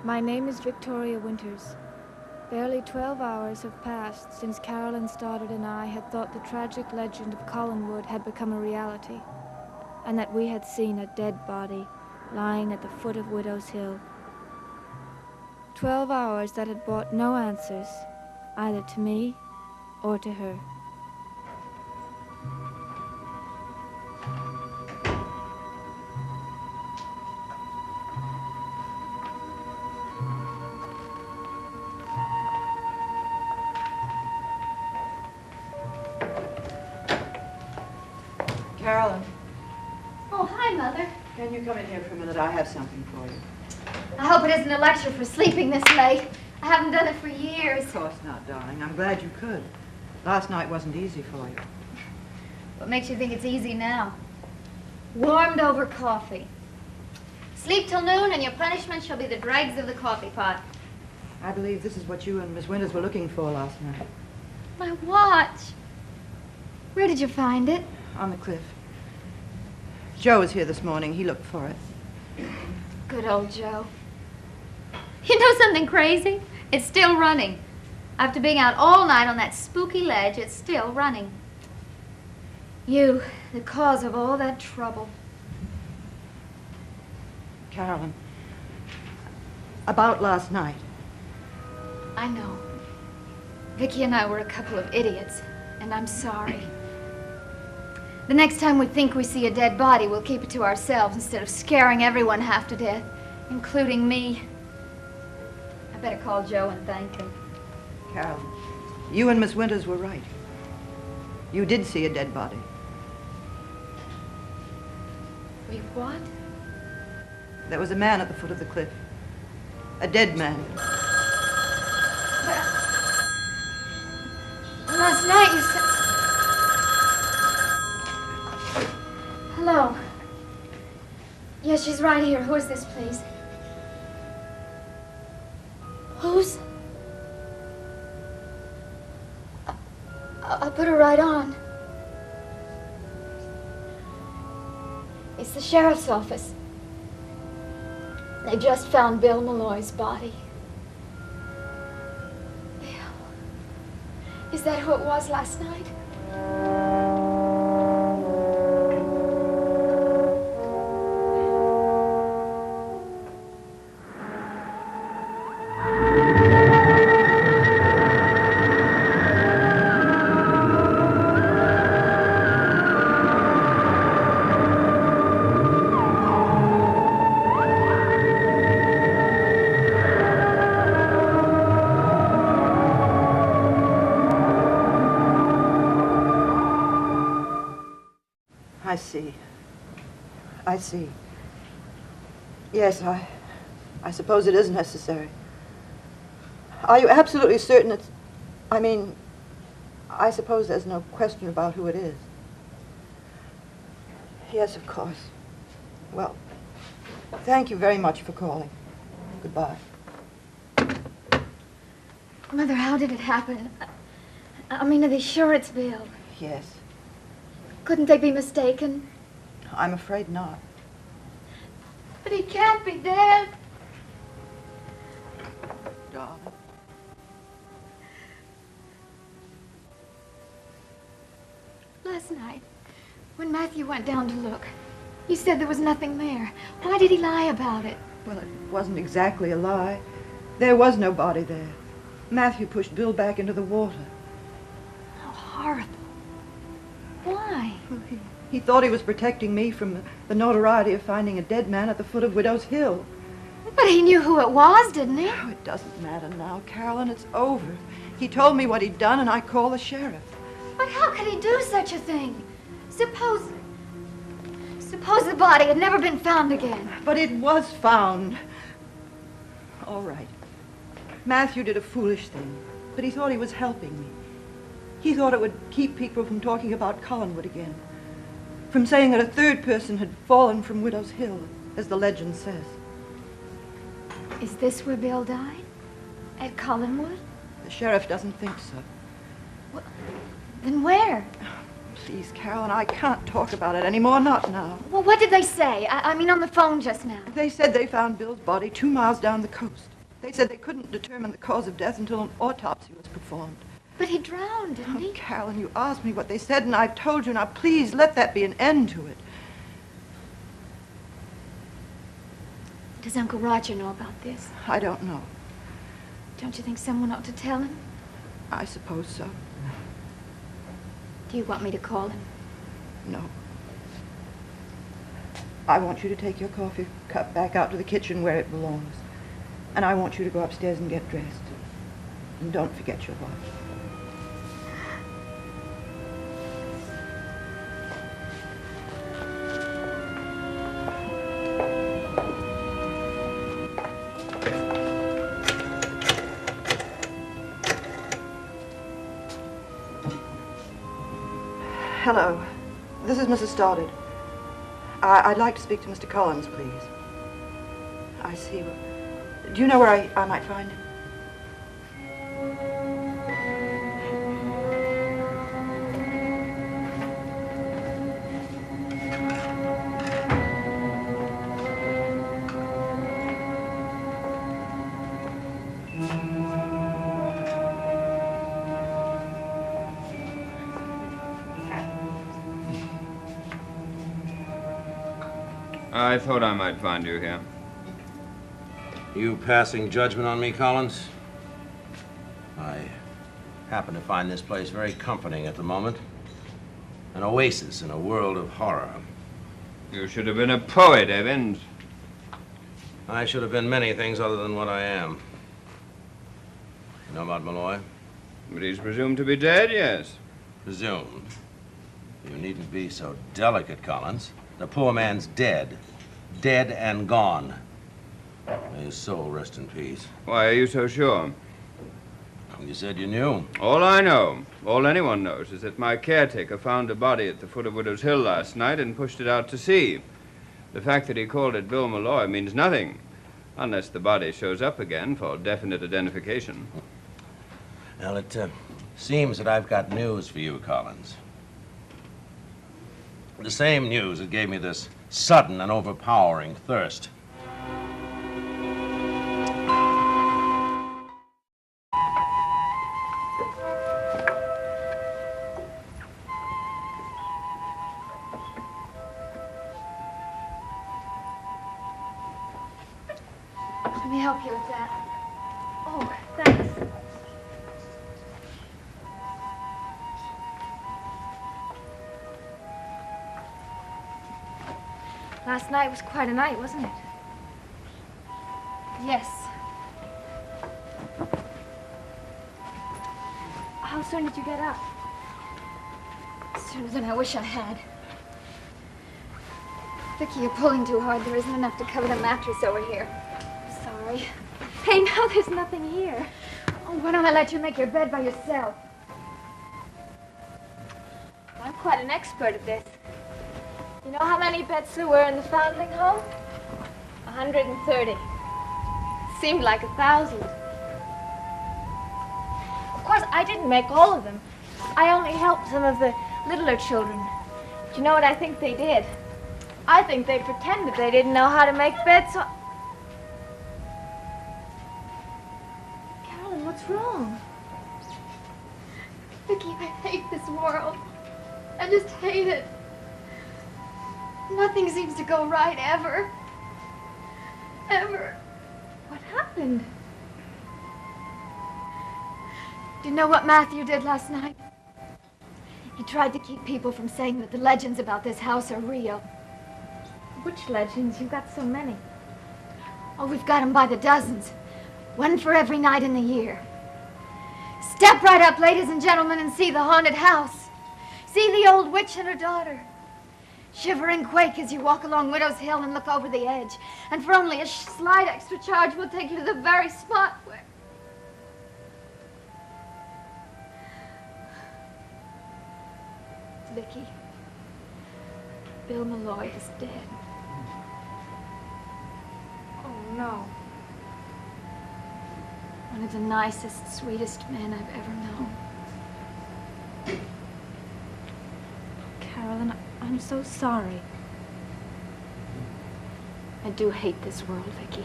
My name is Victoria Winters. Barely 12 hours have passed since Carolyn Stoddard and I had thought the tragic legend of Collinwood had become a reality, and that we had seen a dead body lying at the foot of Widow's Hill. 12 hours that had brought no answers, either to me or to her. Carolyn. Oh, hi, Mother. Can you come in here for a minute? I have something for you. I hope it isn't a lecture for sleeping this late. I haven't done it for years. Of course not, darling. I'm glad you could. Last night wasn't easy for you. What makes you think it's easy now? Warmed over coffee. Sleep till noon and your punishment shall be the dregs of the coffee pot. I believe this is what you and Miss Winters were looking for last night. My watch. Where did you find it? On the cliff. Joe was here this morning. He looked for it. Good old Joe. You know something crazy? It's still running. After being out all night on that spooky ledge, it's still running. You, the cause of all that trouble. Carolyn, about last night. I know. Vicki and I were a couple of idiots, and I'm sorry. The next time we think we see a dead body, we'll keep it to ourselves instead of scaring everyone half to death, including me. I better call Joe and thank him. Carolyn, you and Miss Winters were right. You did see a dead body. We what? There was a man at the foot of the cliff. A dead man. Last night you said... Hello. Yes, she's right here. Who is this, please? Who's? I'll put her right on. It's the sheriff's office. They just found Bill Malloy's body. Bill. Is that who it was last night? I see. Yes, I suppose it is necessary. Are you absolutely certain it's... I suppose there's no question about who it is. Yes, of course. Well, thank you very much for calling. Goodbye. Mother, how did it happen? Are they sure it's Bill? Yes. Couldn't they be mistaken? I'm afraid not. But he can't be dead. Darling. Last night, when Matthew went down to look, you said there was nothing there. Why did he lie about it? Well, it wasn't exactly a lie. There was no body there. Matthew pushed Bill back into the water. How horrible. Why? He thought he was protecting me from the notoriety of finding a dead man at the foot of Widow's Hill. But he knew who it was, didn't he? Oh, it doesn't matter now, Carolyn. It's over. He told me what he'd done, and I called the sheriff. But how could he do such a thing? Suppose the body had never been found again. But it was found. All right. Matthew did a foolish thing, but he thought he was helping me. He thought it would keep people from talking about Collinwood again, from saying that a third person had fallen from Widow's Hill, as the legend says. Is this where Bill died? At Collinwood? The sheriff doesn't think so. Well, then where? Please, Carolyn, I can't talk about it anymore, not now. Well, what did they say? I mean on the phone just now. They said they found Bill's body 2 miles down the coast. They said they couldn't determine the cause of death until an autopsy was performed. But he drowned, didn't he? Oh, Carolyn, you asked me what they said, and I've told you. Now, please, let that be an end to it. Does Uncle Roger know about this? I don't know. Don't you think someone ought to tell him? I suppose so. Do you want me to call him? No. I want you to take your coffee cup back out to the kitchen where it belongs. And I want you to go upstairs and get dressed. And don't forget your watch. Hello. This is Mrs. Stoddard. I'd like to speak to Mr. Collins, please. I see. Do you know where I might find him? I thought I might find you here. You passing judgment on me, Collins? I happen to find this place very comforting at the moment. An oasis in a world of horror. You should have been a poet, Evans. I should have been many things other than what I am. You know about Malloy? But he's presumed to be dead, yes. Presumed. You needn't be so delicate, Collins. The poor man's dead. Dead and gone. May his soul rest in peace. Why are you so sure? You said you knew. All I know, all anyone knows, is that my caretaker found a body at the foot of Widow's Hill last night and pushed it out to sea. The fact that he called it Bill Malloy means nothing, unless the body shows up again for definite identification. Well, it seems that I've got news for you, Collins. The same news that gave me this sudden and overpowering thirst. Let me help you with that. Oh, thanks. Last night was quite a night, wasn't it? Yes. How soon did you get up? Sooner than I wish I had. Vicky, you're pulling too hard. There isn't enough to cover the mattress over here. Sorry. Hey, now there's nothing here. Oh, why don't I let you make your bed by yourself? I'm quite an expert at this. You know how many beds there were in the foundling home? 130. Seemed like 1,000. Of course, I didn't make all of them. I only helped some of the littler children. Do you know what I think they did? I think they pretended they didn't know how to make beds, so... Carolyn, what's wrong? Vicky, I hate this world. I just hate it. Nothing seems to go right, ever. Ever. What happened? Do you know what Matthew did last night? He tried to keep people from saying that the legends about this house are real. Which legends? You've got so many. Oh, we've got them by the dozens. One for every night in the year. Step right up, ladies and gentlemen, and see the haunted house. See the old witch and her daughter. Shiver and quake as you walk along Widow's Hill and look over the edge. And for only a slight extra charge, we'll take you to the very spot where... Vicky, Bill Malloy is dead. Oh, no. One of the nicest, sweetest men I've ever known. Carolyn, I'm so sorry. I do hate this world, Vicky.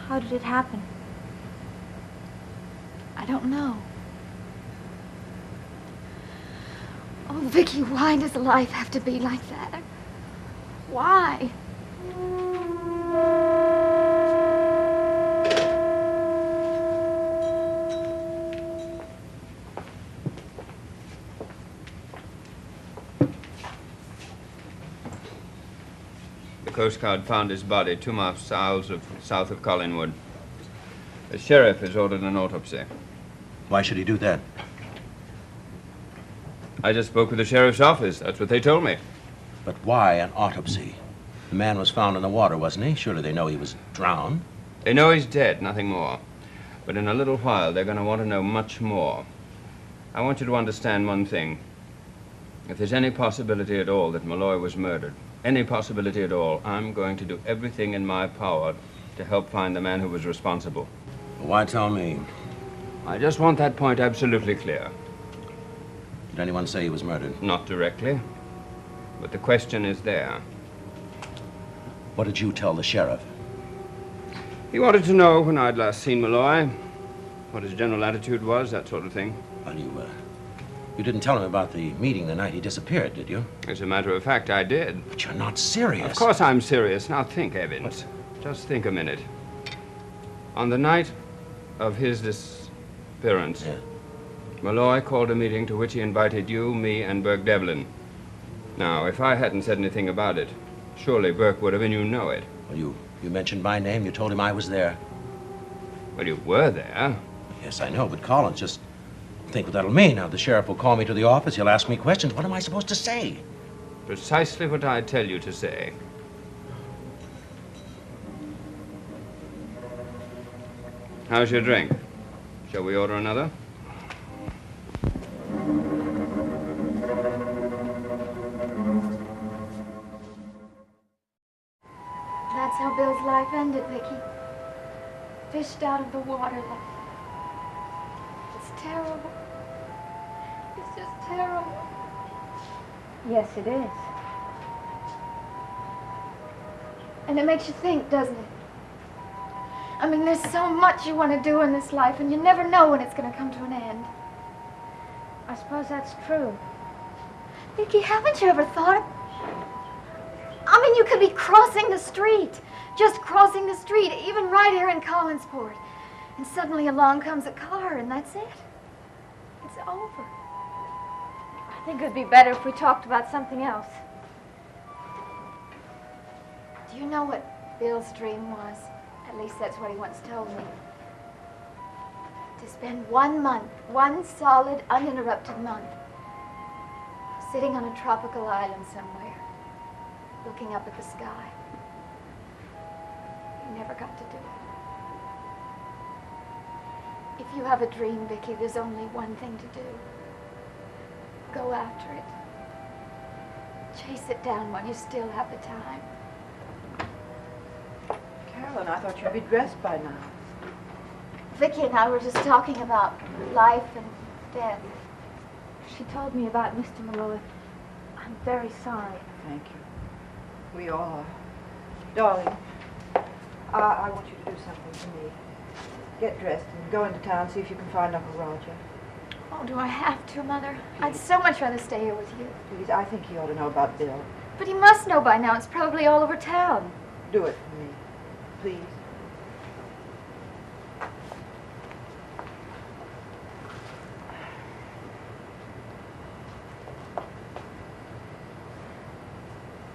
How did it happen? I don't know. Oh, Vicky, why does life have to be like that? Why? The Coast Guard found his body 2 miles south of Collinwood. The sheriff has ordered an autopsy. Why should he do that? I just spoke with the sheriff's office. That's what they told me. But why an autopsy? The man was found in the water, wasn't he? Surely they know he was drowned. They know he's dead, nothing more. But in a little while, they're going to want to know much more. I want you to understand one thing. If there's any possibility at all that Malloy was murdered, any possibility at all, I'm going to do everything in my power to help find the man who was responsible. Why tell me? I just want that point absolutely clear. Did anyone say he was murdered? Not directly, but the question is there. What did you tell the sheriff? He wanted to know when I'd last seen Malloy, what his general attitude was, that sort of thing. Well, you didn't tell him about the meeting the night he disappeared, did you? As a matter of fact, I did. But you're not serious. Of course I'm serious. Now think, Evans. Just think a minute. On the night of his disappearance, Yeah. Malloy called a meeting to which he invited you, me, and Burke Devlin. Now, if I hadn't said anything about it, surely Burke would have, and you know it. Well, you mentioned my name. You told him I was there. Well, you were there. Yes, I know, but Collins, just think what that'll mean. Now, the sheriff will call me to the office. He'll ask me questions. What am I supposed to say? Precisely what I tell you to say. How's your drink? Shall we order another? That's how Bill's life ended, Vicky. Fished out of the water. It's terrible. It's just terrible. Yes, it is. And it makes you think, doesn't it? I mean, there's so much you want to do in this life, and you never know when it's going to come to an end. I suppose that's true. Vicky, haven't you ever thought of... I mean, you could be crossing the street, just crossing the street, even right here in Collinsport. And suddenly along comes a car, and that's it. It's over. I think it would be better if we talked about something else. Do you know what Bill's dream was? At least that's what he once told me. To spend 1 month, one solid, uninterrupted month, sitting on a tropical island somewhere, looking up at the sky. He never got to do it. If you have a dream, Vicky, there's only one thing to do. Go after it. Chase it down while you still have the time. Carolyn, I thought you'd be dressed by now. Vicky and I were just talking about life and death. She told me about Mr. Malloy. I'm very sorry. Thank you. We all are. Darling, I want you to do something for me. Get dressed and go into town, see if you can find Uncle Roger. Oh, do I have to, Mother? I'd so much rather stay here with you. Please, I think he ought to know about Bill. But he must know by now. It's probably all over town. Do it for me, please.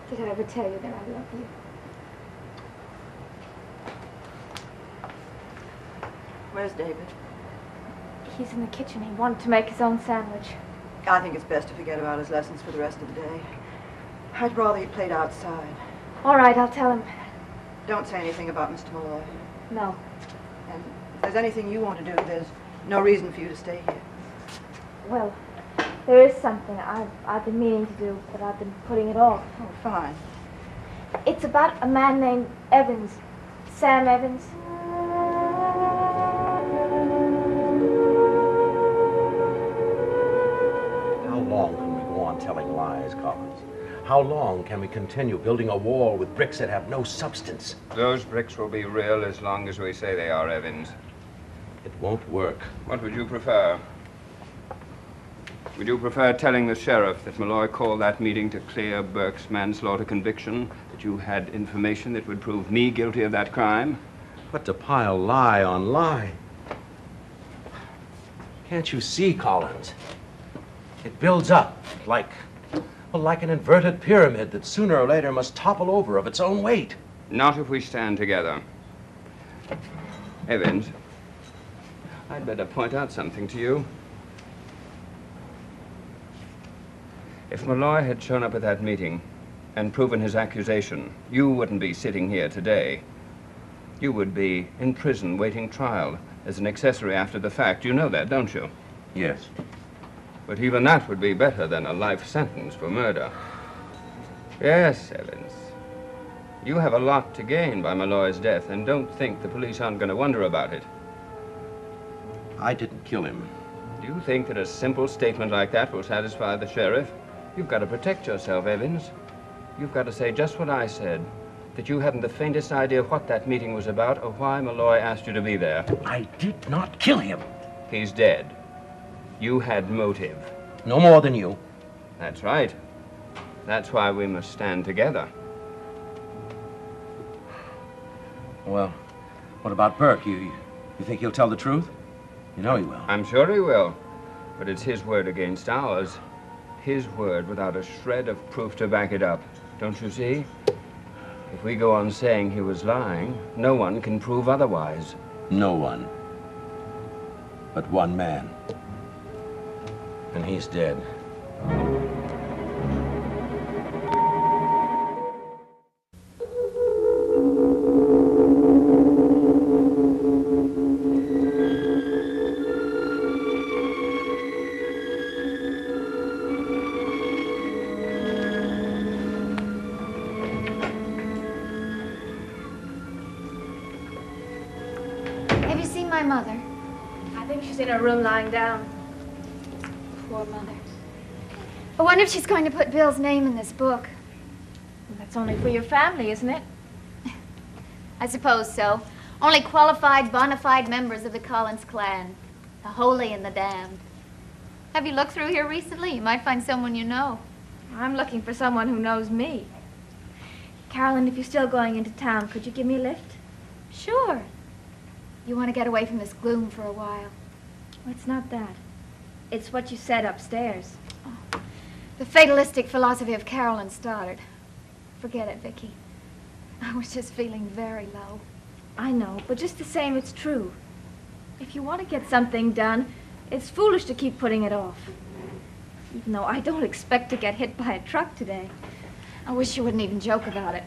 Did I ever tell you that I love you? Where's David? He's in the kitchen. He wanted to make his own sandwich. I think it's best to forget about his lessons for the rest of the day. I'd rather he played outside. All right, I'll tell him. Don't say anything about Mr. Malloy. No. And if there's anything you want to do, there's no reason for you to stay here. Well, there is something I've been meaning to do, but I've been putting it off. Oh, fine. It's about a man named Evans. Sam Evans. How long can we go on telling lies, Collins? How long can we continue building a wall with bricks that have no substance? Those bricks will be real as long as we say they are, Evans. It won't work. What would you prefer? Would you prefer telling the sheriff that Malloy called that meeting to clear Burke's manslaughter conviction, that you had information that would prove me guilty of that crime? But to pile lie on lie. Can't you see, Collins? It builds up like an inverted pyramid that sooner or later must topple over of its own weight. Not if we stand together. Evans, I'd better point out something to you. If Malloy had shown up at that meeting and proven his accusation, you wouldn't be sitting here today. You would be in prison waiting trial as an accessory after the fact. You know that, don't you? Yes. But even that would be better than a life sentence for murder. Yes, Evans. You have a lot to gain by Malloy's death, and don't think the police aren't going to wonder about it. I didn't kill him. Do you think that a simple statement like that will satisfy the sheriff? You've got to protect yourself, Evans. You've got to say just what I said, that you haven't the faintest idea what that meeting was about or why Malloy asked you to be there. I did not kill him. He's dead. You had motive. No more than you. That's right. That's why we must stand together. Well, what about Burke? You think he'll tell the truth? You know he will. I'm sure he will. But it's his word against ours. His word without a shred of proof to back it up. Don't you see? If we go on saying he was lying, no one can prove otherwise. No one. But one man. And he's dead. Have you seen my mother? I think she's in her room lying down. Poor mother. I wonder if she's going to put Bill's name in this book. Well, that's only for your family, isn't it? I suppose so. Only qualified, bona fide members of the Collins clan. The holy and the damned. Have you looked through here recently? You might find someone you know. I'm looking for someone who knows me. Carolyn, if you're still going into town, could you give me a lift? Sure. You want to get away from this gloom for a while. Well, it's not that. It's what you said upstairs. Oh. The fatalistic philosophy of Carolyn Stoddard. Forget it, Vicky. I was just feeling very low. I know, but just the same, it's true. If you want to get something done, it's foolish to keep putting it off. Even though I don't expect to get hit by a truck today. I wish you wouldn't even joke about it.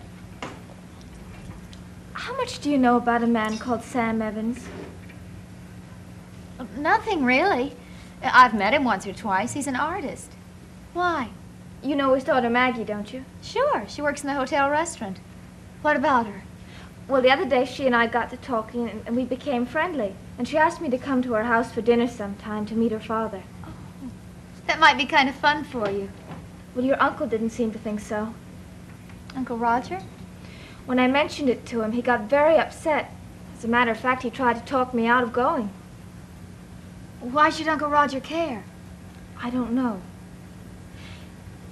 How much do you know about a man called Sam Evans? Nothing, really. I've met him once or twice. He's an artist. Why? You know his daughter Maggie, don't you? Sure. She works in the hotel restaurant. What about her? Well, the other day she and I got to talking and we became friendly. And she asked me to come to her house for dinner sometime to meet her father. Oh, that might be kind of fun for you. Well, your uncle didn't seem to think so. Uncle Roger? When I mentioned it to him, he got very upset. As a matter of fact, he tried to talk me out of going. Why should Uncle Roger care? I don't know.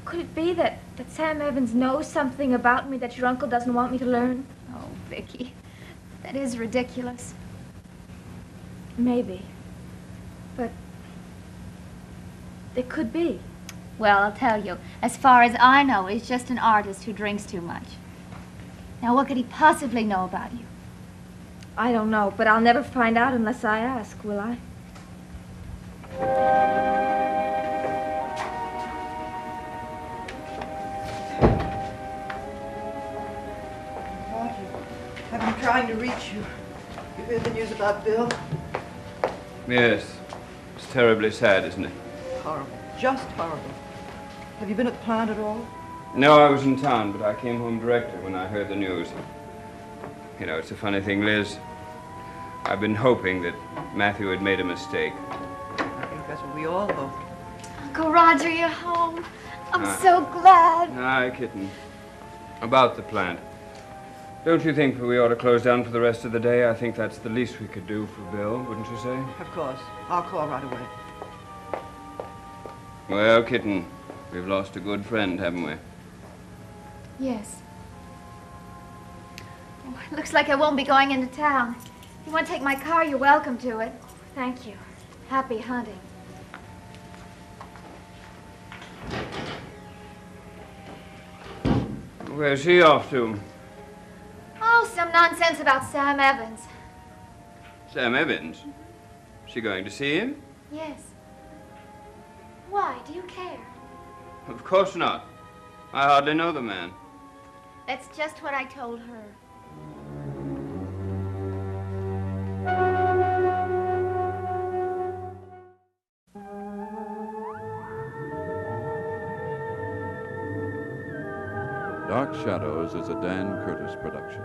Could it be that Sam Evans knows something about me that your uncle doesn't want me to learn? Oh, Vicky, that is ridiculous. Maybe. But it could be. Well, I'll tell you. As far as I know, he's just an artist who drinks too much. Now, what could he possibly know about you? I don't know, but I'll never find out unless I ask, will I? Roger, I've been trying to reach you. You heard the news about Bill? Yes. It's terribly sad, isn't it? Horrible. Just horrible. Have you been at the plant at all? No, I was in town, but I came home directly when I heard the news. You know, it's a funny thing, Liz. I've been hoping that Matthew had made a mistake. I think that's what we all hoped. Uncle Roger, you're home. I'm so glad. Aye, kitten. About the plant. Don't you think we ought to close down for the rest of the day? I think that's the least we could do for Bill, wouldn't you say? Of course. I'll call right away. Well, kitten, we've lost a good friend, haven't we? Yes. Oh, it looks like I won't be going into town. If you want to take my car, you're welcome to it. Thank you. Happy hunting. Where's she off to? Oh, some nonsense about Sam Evans. Sam Evans? She going to see him? Yes. Why? Do you care? Of course not. I hardly know the man. That's just what I told her. Dark Shadows is a Dan Curtis production.